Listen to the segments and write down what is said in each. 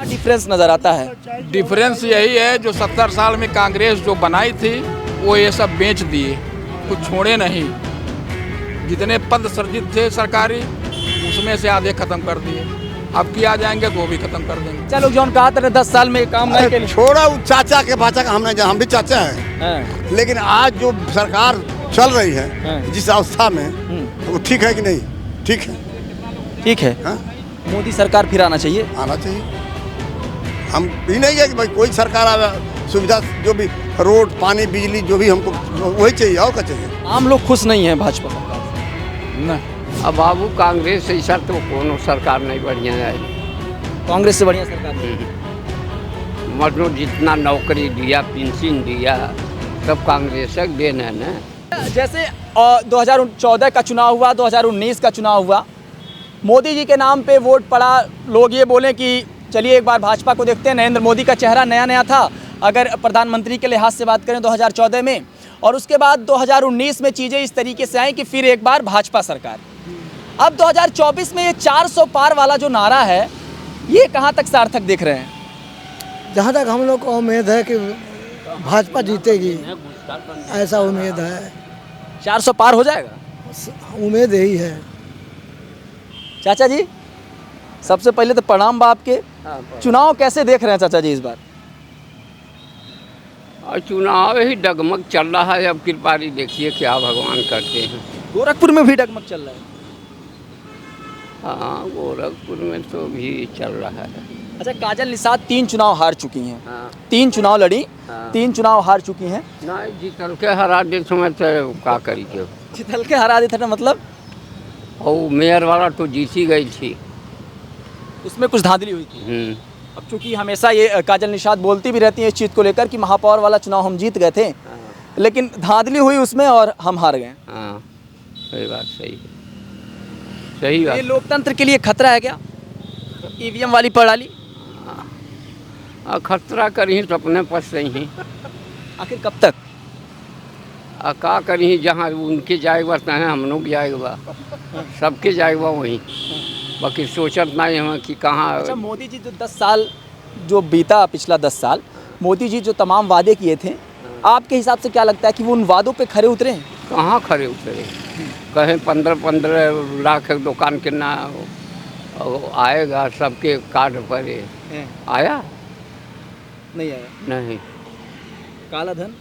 Difference नज़र आता है? डिफरेंस यही है, जो 70 साल में कांग्रेस जो बनाई थी वो ये सब बेच दिए, कुछ छोड़े नहीं। जितने पद सृजित थे सरकारी उसमें से आधे खत्म कर दिए, अब किया जाएंगे तो वो भी खत्म कर देंगे। चलो जो कहा था 10 साल में काम नहीं के लिए छोड़ा वो चाचा के भाचा का, हम भी चाचा हैं। हाँ, लेकिन आज जो सरकार चल रही हाँ। है जिस अवस्था में, वो ठीक है कि नहीं? ठीक है, ठीक है। हाँ? मोदी सरकार फिर आना चाहिए। आना चाहिए। हम ये नहीं है कि भाई कोई सरकार आवे, सुविधा जो भी रोड पानी बिजली जो भी हमको वही चाहिए, और क्या चाहिए? आम लोग खुश नहीं है भाजपा सरकार से। न अब बाबू कांग्रेस से ऐसा तो कोनो सरकार नहीं बढ़िया है। कांग्रेस से बढ़िया सरकार नहीं। मतलब जितना नौकरी दिया, पेंशन दिया, सब कांग्रेस का देन है ना। जैसे 2014 का चुनाव हुआ, 2019 का चुनाव हुआ, मोदी जी के नाम पे वोट पड़ा, लोग ये बोलें कि चलिए एक बार भाजपा को देखते हैं। नरेंद्र मोदी का चेहरा नया नया था अगर प्रधानमंत्री के लिहाज से बात करें 2014 में, और उसके बाद 2019 में चीज़ें इस तरीके से आई कि फिर एक बार भाजपा सरकार। अब 2024 में ये 400 पार वाला जो नारा है, ये कहाँ तक सार्थक देख रहे हैं? जहाँ तक हम लोग को उम्मीद है कि भाजपा जीतेगी, ऐसा उम्मीद है। 400 पार हो जाएगा? उम्मीद यही है। चाचा जी, सबसे पहले तो प्रणाम बा आपके। चुनाव कैसे देख रहे हैं चाचा जी इस बार? और चुनाव ही डगमग चल रहा है। अब कृपारी देखिए क्या भगवान करते हैं। गोरखपुर में भी डगमग चल रहा है। हाँ, गोरखपुर में तो भी चल रहा है। अच्छा, काजल निषाद 3 चुनाव हार चुकी हैं। हाँ। 3 चुनाव लड़ी, हाँ। 3 चुनाव हार चुकी हैं। नहीं, जीतल के हरा दे समय तो का करी के। जितल के हरा देते ना, मतलब और मेयर वाला तो जीत ही गई थी। उसमें कुछ धांधली हुई थी। अब चूंकि हमेशा ये काजल निषाद बोलती भी रहती है इस चीज़ को लेकर कि महापौर वाला चुनाव हम जीत गए थे, लेकिन धांधली हुई उसमें और हम हार गए। हाँ, सही बात, सही है, सही बात। ये लोकतंत्र के लिए खतरा है क्या, ईवीएम वाली प्रणाली? खतरा करी तो अपने पास सही ही। आखिर कब तक? का करी, जहाँ उनके जाएगा तहाँ हम लोग जाएगा, सबके जाएगा वहीं। बाकी सोचत नहीं हम कि कहाँ। अच्छा, मोदी जी जो 10 साल जो बीता, पिछला 10 साल, मोदी जी जो तमाम वादे किए थे, आपके हिसाब से क्या लगता है कि वो उन वादों पे खरे उतरे हैं? कहाँ खड़े उतरे? कहें 15-15 लाख दुकान के ना आएगा सबके कार्ड पर, आया नहीं आया। नहीं। काला धन,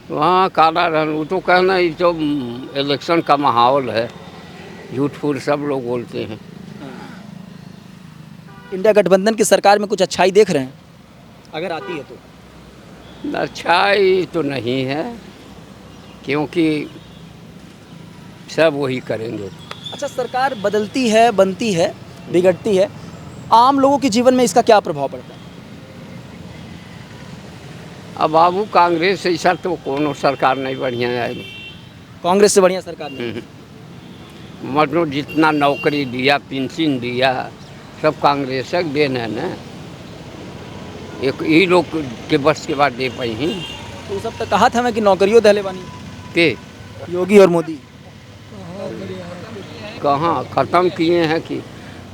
वहाँ काला धन, वो तो कहना ये तो इलेक्शन का माहौल है, झूठ फूट सब लोग बोलते हैं। इंडिया गठबंधन की सरकार में कुछ अच्छाई देख रहे हैं अगर आती है तो? अच्छाई तो नहीं है, क्योंकि सब वही करेंगे। अच्छा, सरकार बदलती है, बनती है, बिगड़ती है, आम लोगों के जीवन में इसका क्या प्रभाव पड़ता है? अब बाबू कांग्रेस से ऐसा तो कोनो सरकार नहीं बढ़िया है। कांग्रेस से बढ़िया सरकार नहीं। मतलब जितना नौकरी दिया, पेंशन दिया, सब कांग्रेस का देन है ना। एक ही लोग के बस के बाद दे पाई ही। तो सब तो कहा था मैं कि नौकरियों दहले बानी के योगी और मोदी। कहाँ ख़त्म किए हैं कि,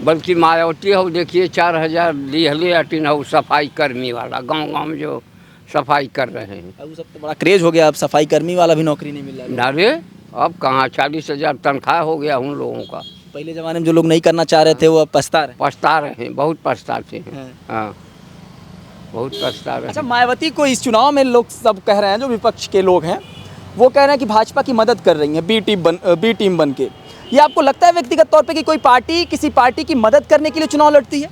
बल्कि मायावती हो देखिए 4000 लिहले अटिन हो सफाई कर्मी वाला, गांव-गांव में जो सफाई कर रहे हैं। अब सब तो बड़ा क्रेज हो गया, अब सफाई कर्मी वाला भी नौकरी नहीं मिल रहा है। नारे अब कहाँ 40,000 तनख्वाह हो गया उन लोगों का। पहले ज़माने में जो लोग नहीं करना चाह रहे थे वो अब पछता रहे। पछता रहे हैं, बहुत पछताते हैं। हैं। हाँ, बहुत पछता रहे अच्छा, हैं। मायावती को इस चुनाव में लोग सब कह रहे हैं, जो विपक्ष के लोग हैं वो कह रहे हैं कि भाजपा की मदद कर रही हैं बी टीम बन के। ये आपको लगता है व्यक्तिगत तौर पे कि कोई पार्टी किसी पार्टी की मदद करने के लिए चुनाव लड़ती है?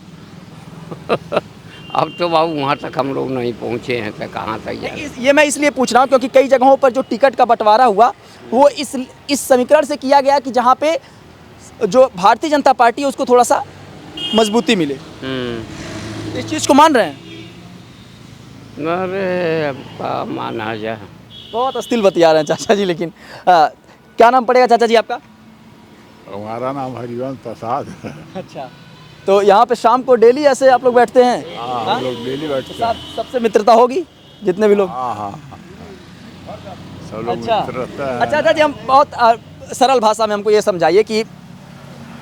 अब तो बाबू वहाँ तक हम लोग नहीं पहुँचे हैं, तो कहाँ तक जाए। ये मैं इसलिए पूछ रहा हूँ क्योंकि कई जगहों पर जो टिकट का बंटवारा हुआ वो इस समीकरण से किया गया कि जहाँ पे जो भारतीय जनता पार्टी है उसको थोड़ा सा मजबूती मिले। इस चीज़ को मान रहे हैं? अरे अब का माना जाए। बहुत अस्थिल बतिया रहे हैं चाचा जी, लेकिन क्या नाम पड़ेगा चाचा जी आपका? हमारा नाम हरिवंश प्रसाद है। अच्छा, तो यहाँ पे शाम को डेली ऐसे आप लोग बैठते हैं? हाँ, हम लोग डेली बैठते हैं। सबसे मित्रता होगी जितने भी लोग? हाँ हाँ, सब लोग अच्छा मित्र रहता है। अच्छा जी, हम बहुत सरल भाषा में हमको ये समझाइए कि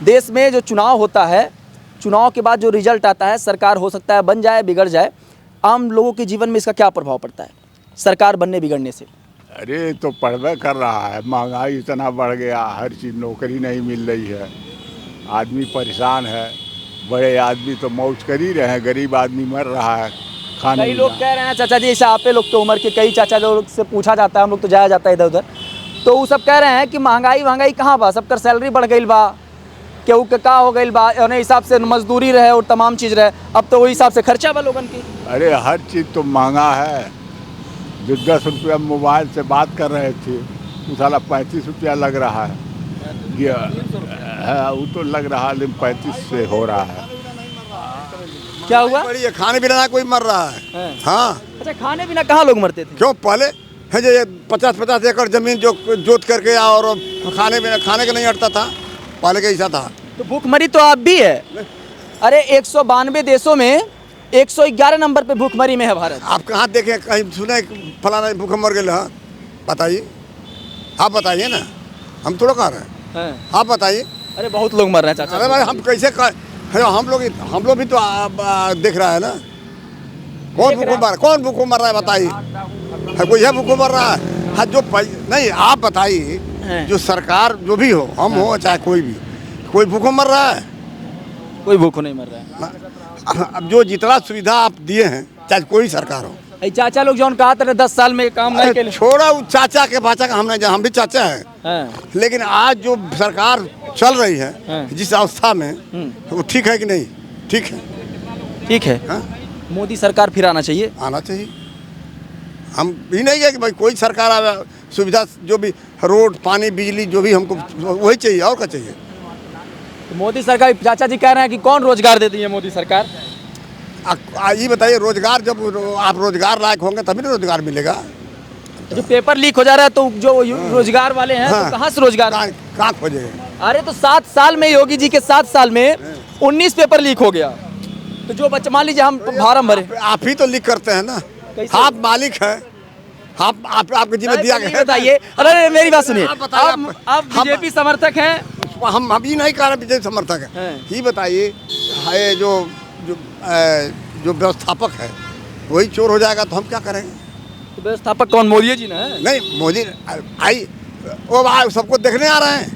देश में जो चुनाव होता है चुनाव के बाद जो रिजल्ट आता है, सरकार हो सकता है बन जाए, बिगड़ जाए, आम लोगों के जीवन में इसका क्या प्रभाव पड़ता है सरकार बनने बिगड़ने से? अरे तो पढ़वे कर रहा है, महंगाई इतना बढ़ गया, हर चीज़ नौकरी नहीं मिल रही है, आदमी परेशान है। बड़े आदमी तो मौज कर ही रहे हैं, गरीब आदमी मर रहा है खाने कई लोग कह रहे हैं चाचा जी, ऐसे आपे लोग तो उम्र के कई चाचा लोग से पूछा जाता है, हम लोग तो जाया जाता है इधर उधर, तो वो सब कह रहे हैं कि महंगाई कहाँ बा, सबकर सैलरी बढ़ गई बा, केहू के का हो गई बा, उन्हें हिसाब से मजदूरी रहे और तमाम चीज़ रहे, अब तो वही हिसाब से खर्चा बा लोगन की। अरे हर चीज़ तो महंगा है। जो 10 रुपया मोबाइल से बात कर रहे थे, वो साला 35 रुपया लग रहा है। ये है, वो तो लग रहा है, लेकिन 35 से हो रहा है। क्या हुआ? बड़ी है, खाने पीने कोई मर रहा है। हाँ, अच्छा, खाने पीने कहाँ लोग मरते थे? क्यों पहले है जो ये 50-50 एकड़ जमीन जो जोत करके और खाने का नहीं हटता था, पहले का ऐसा था। तो भूखमरी तो आप भी है। अरे 192 देशों में 111 नंबर पे भूखमरी में है भारत। आप कहाँ देखे, कहीं सुने फलाना भूख मर गए? हाँ बताइए, आप बताइए ना, हम थोड़ा कह रहे हैं, आप बताइए। अरे बहुत लोग मर रहे हैं चाचा। अरे भाई हम कैसे हम लोग भी तो देख रहा है ना, कौन भूखों मर रहा है बताइए? कोई है भूखों मर रहा है? हाँ, जो नहीं, आप बताइए, जो सरकार जो भी हो, हम हो चाहे कोई भी, कोई भूखों मर रहा है? कोई भूखों नहीं मर रहा है। अब जो जितना सुविधा आप दिए हैं, चाहे कोई सरकार हो, चाचा लोग जो कहा था 10 साल में काम नहीं के, छोड़ा चाचा के बाचा का, हम भी चाचा हैं, लेकिन आज जो सरकार चल रही है जिस अवस्था में, वो ठीक है कि नहीं? ठीक है, ठीक है। हाँ? मोदी सरकार फिर आना चाहिए। आना चाहिए। हम भी नहीं है कि भाई कोई सरकार आवे, सुविधा जो भी रोड पानी बिजली जो भी हमको वही चाहिए, और क्या चाहिए? तो मोदी सरकार, चाचा जी कह रहे हैं कि कौन रोजगार देती है मोदी सरकार? ये बताइए, रोजगार जब आप रोजगार लायक होंगे तभी ना रोजगार मिलेगा। जो पेपर लीक हो जा रहा है, तो जो रोजगार वाले हैं, हाँ, तो कहाँ से रोजगार? कहाँ खोजेंगे? अरे तो 7 साल में, योगी जी के 7 साल में 19 पेपर लीक हो गया, तो जो बच्चा, मान लीजिए हम फार्म भरे, आप ही तो लीक करते हैं ना, आप मालिक हैं, आपको जिम्मे दिया गया है। बताइए। अरे मेरी बात सुनिए, आप बताइए, आप बीजेपी समर्थक हैं? हम अभी नहीं कह रहे बीजेपी समर्थक है। ये बताइए, जो व्यवस्थापक है वही चोर हो जाएगा तो हम क्या करेंगे? तो व्यवस्थापक कौन, मोदी जी ना है? नहीं, मोदी आई वो भाई सबको देखने आ रहे हैं।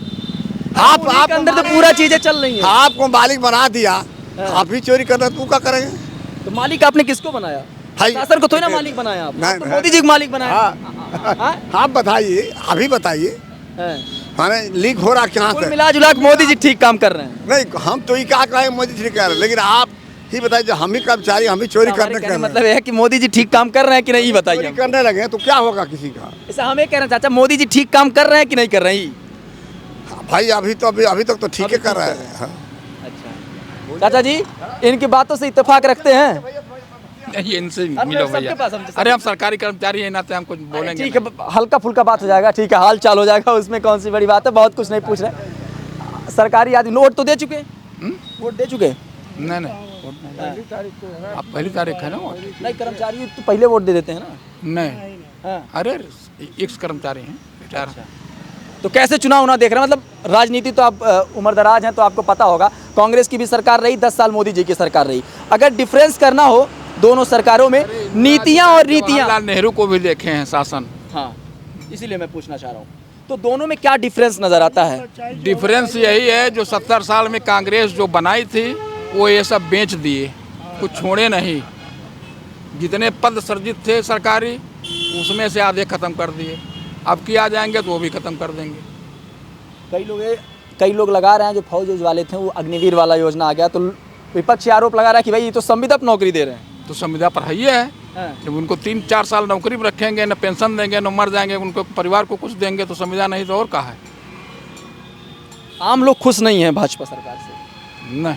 आप अंदर तो पूरा चीजें चल रही हैं। आपको मालिक बना दिया, आप ही चोरी कर रहे, तू क्या करेंगे? तो मालिक आपने किसको बनाया? शासन को थोड़ी ना मालिक बनाया आप, तो मोदी जी को मालिक बनाया। आप बताइए, अभी बताइए, माने लीक हो रहा क्या से? मिला जुला के मोदी जी ठीक काम कर रहे हैं। नहीं, हम तो ये क्या कहें, मोदी जी कह रहे हैं, लेकिन आप ही बताइए, जो हम ही कर्मचारी, हम ही चोरी करने का मतलब है कि मोदी जी ठीक काम कर रहे हैं कि नहीं, बताइए। चोरी करने लगे तो क्या होगा किसी का? ऐसा हम ये कह रहे हैं चाचा, मोदी जी ठीक काम कर रहे हैं कि नहीं कर रहे हैं? भाई अभी तक तो ठीक है कर रहा है। अच्छा चाचा जी, इनकी बातों से इत्तेफाक रखते हैं? नहीं, इनसे मिलो भैया। अरे हम सरकारी कर्मचारी हैं, नाते हम कुछ बोलेंगे। ठीक है, हल्का फुल्का बात हो जाएगा, ठीक है, हाल चाल हो जाएगा, उसमें कौन सी बड़ी बात है, बहुत कुछ नहीं पूछ रहे। सरकारी आदमी वोट तो दे चुके, वोट दे चुके? नहीं, आप पहली तारीख है ना वोट? नहीं, कर्मचारी तो पहले वोट दे देते हैं ना। नहीं, अरे एक्स कर्मचारी हैं, रिटायर। तो कैसे चुनाव देख रहे हैं? मतलब राजनीति तो आप उम्रदराज हैं, तो आपको पता होगा, कांग्रेस की भी सरकार रही, 10 साल मोदी जी की सरकार रही। अगर डिफरेंस करना हो दोनों सरकारों में, नीतियां और रीतियां। जवाहरलाल नेहरू को भी देखे हैं शासन। हाँ, इसीलिए मैं पूछना चाह रहा हूँ, तो दोनों में क्या डिफरेंस नजर आता है? डिफरेंस यही है, जो 70 साल में कांग्रेस जो बनाई थी, वो ये सब बेच दिए, कुछ छोड़े नहीं। जितने पद सृजित थे सरकारी, उसमें से आधे खत्म कर दिए। अब किया जाएंगे तो वो भी खत्म कर देंगे। कई लोग लगा रहे हैं, जो फौज वाले थे, वो अग्निवीर वाला योजना आ गया, तो विपक्ष आरोप लगा रहा है कि भाई ये तो संविदा पर नौकरी दे रहे हैं। तो संविदा पर है ही है, जब उनको 3-4 साल नौकरी पर रखेंगे, न पेंशन देंगे, न मर जाएंगे, उनको परिवार को कुछ देंगे, तो संविदा नहीं तो और कहा है। आम लोग खुश नहीं है भाजपा सरकार से? नहीं,